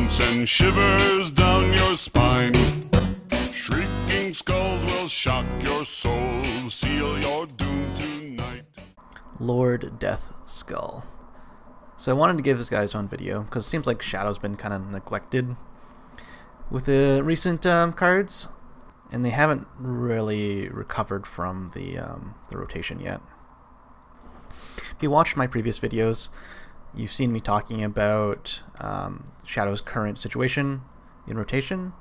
send shivers down your spine. Shrieking skulls will shock your soul, seal your doom tonight. Lord Deathskull. So I wanted to give this guy his own video because it seems like Shadow's been kind of neglected with the recent cards, and they haven't really recovered from the rotation yet. If you watched my previous videos, you've seen me talking about Shadow's current situation in rotation,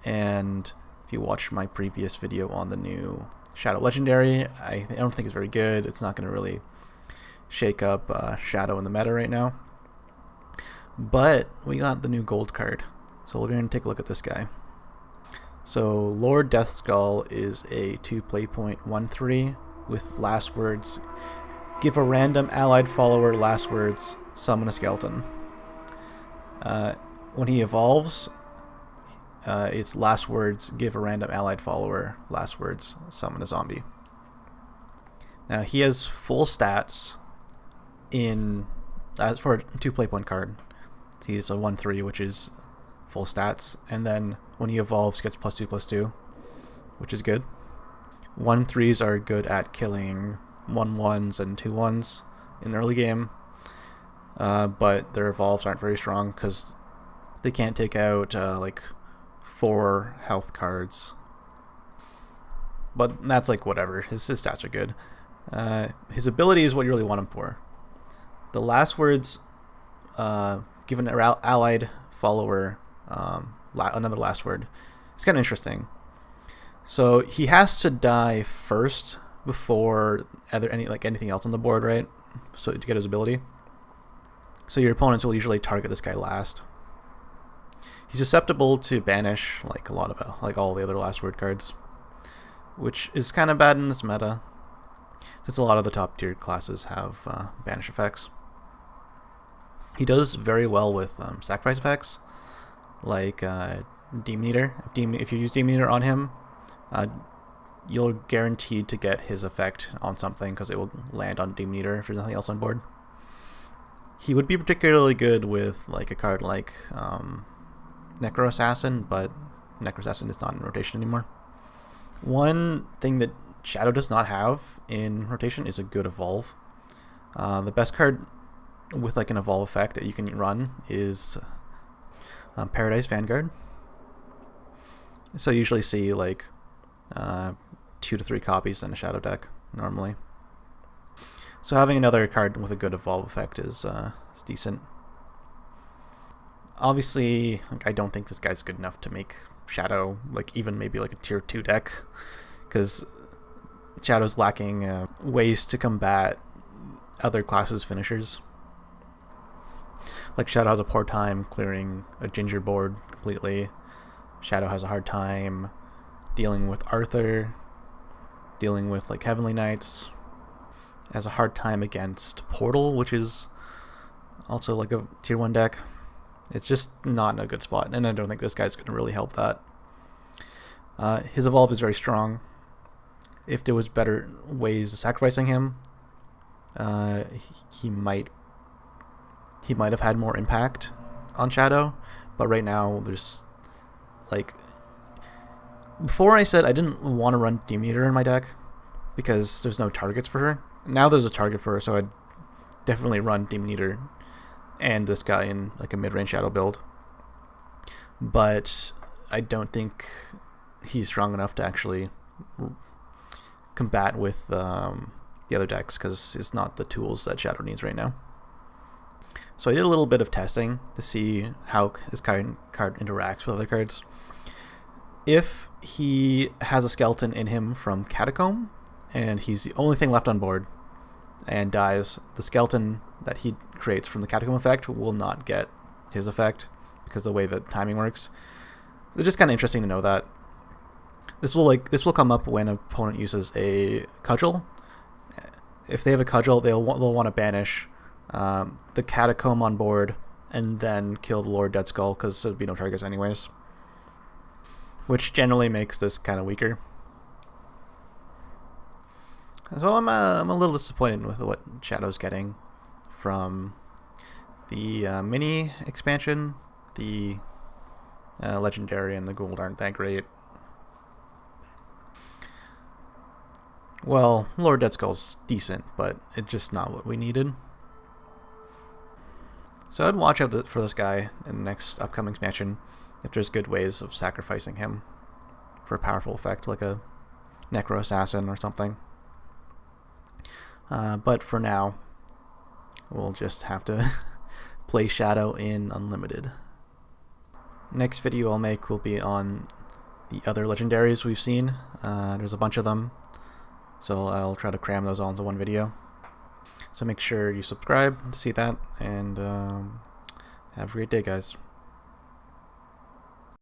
and if you watched my previous video on the new Shadow Legendary, I don't think it's very good. It's not going to really shake up Shadow in the meta right now. But we got the new gold card, so we're going to take a look at this guy. So Lord Deathskull is a 2 point 1/3 with last words. Give a random allied follower last words, summon a skeleton. When he evolves, it's last words, give a random allied follower last words, summon a zombie. Now he has full stats as for a 2 point card. He's a 1/3, which is full stats, and then when he evolves gets +2/+2, which is good. 1/3s are good at killing 1/1s and 2/1s in the early game, but their evolves aren't very strong because they can't take out like 4 health cards. But that's like whatever, his stats are good. His ability is what you really want him for. The last words, give an allied follower another last word. It's kind of interesting. So he has to die first before anything else on the board, right? So to get his ability. So your opponents will usually target this guy last. He's susceptible to banish, like a lot of all the other last word cards, which is kind of bad in this meta, since a lot of the top tier classes have banish effects. He does very well with sacrifice effects, like Demon Eater. If you use Demon Eater on him, you're guaranteed to get his effect on something because it will land on Demon Eater if there's nothing else on board. He would be particularly good with like a card like Necro Assassin, but Necro Assassin is not in rotation anymore. One thing that Shadow does not have in rotation is a good evolve. The best card with like an evolve effect that you can run is Paradise Vanguard. So you usually see like 2 to 3 copies in a Shadow deck normally. So having another card with a good evolve effect is decent. Obviously, like, I don't think this guy's good enough to make Shadow like even maybe like a tier 2 deck, because Shadow's lacking ways to combat other classes' finishers. Like Shadow has a poor time clearing a Ginger board completely. Shadow has a hard time dealing with Arthur, dealing with like Heavenly Knights. Has a hard time against Portal, which is also like a tier 1 deck. It's just not in a good spot, and I don't think this guy's going to really help that. His evolve is very strong. If there was better ways of sacrificing him, he might have had more impact on Shadow, but right now there's like, before I said I didn't want to run Demon Eater in my deck because there's no targets for her. Now there's a target for her, so I'd definitely run Demon Eater and this guy in like a mid-range Shadow build. But I don't think he's strong enough to actually combat with the other decks because it's not the tools that Shadow needs right now. So I did a little bit of testing to see how his card interacts with other cards. If he has a skeleton in him from Catacomb, and he's the only thing left on board, and dies, the skeleton that he creates from the Catacomb effect will not get his effect because of the way that timing works. It's just kind of interesting to know that. This will come up when an opponent uses a cudgel. If they have a cudgel, they'll want to banish the Catacomb on board and then kill the Lord Deathskull because there'd be no targets anyways, which generally makes this kind of weaker. So I'm a little disappointed with what Shadow's getting from the mini expansion the legendary and the gold aren't that great. Well, Lord Deathskull's decent, but it's just not what we needed. So I'd watch out for this guy in the next upcoming expansion if there's good ways of sacrificing him for a powerful effect, like a Necro Assassin or something. But for now, we'll just have to play Shadow in Unlimited. Next video I'll make will be on the other legendaries we've seen. There's a bunch of them, so I'll try to cram those all into one video. So make sure you subscribe to see that, and have a great day, guys.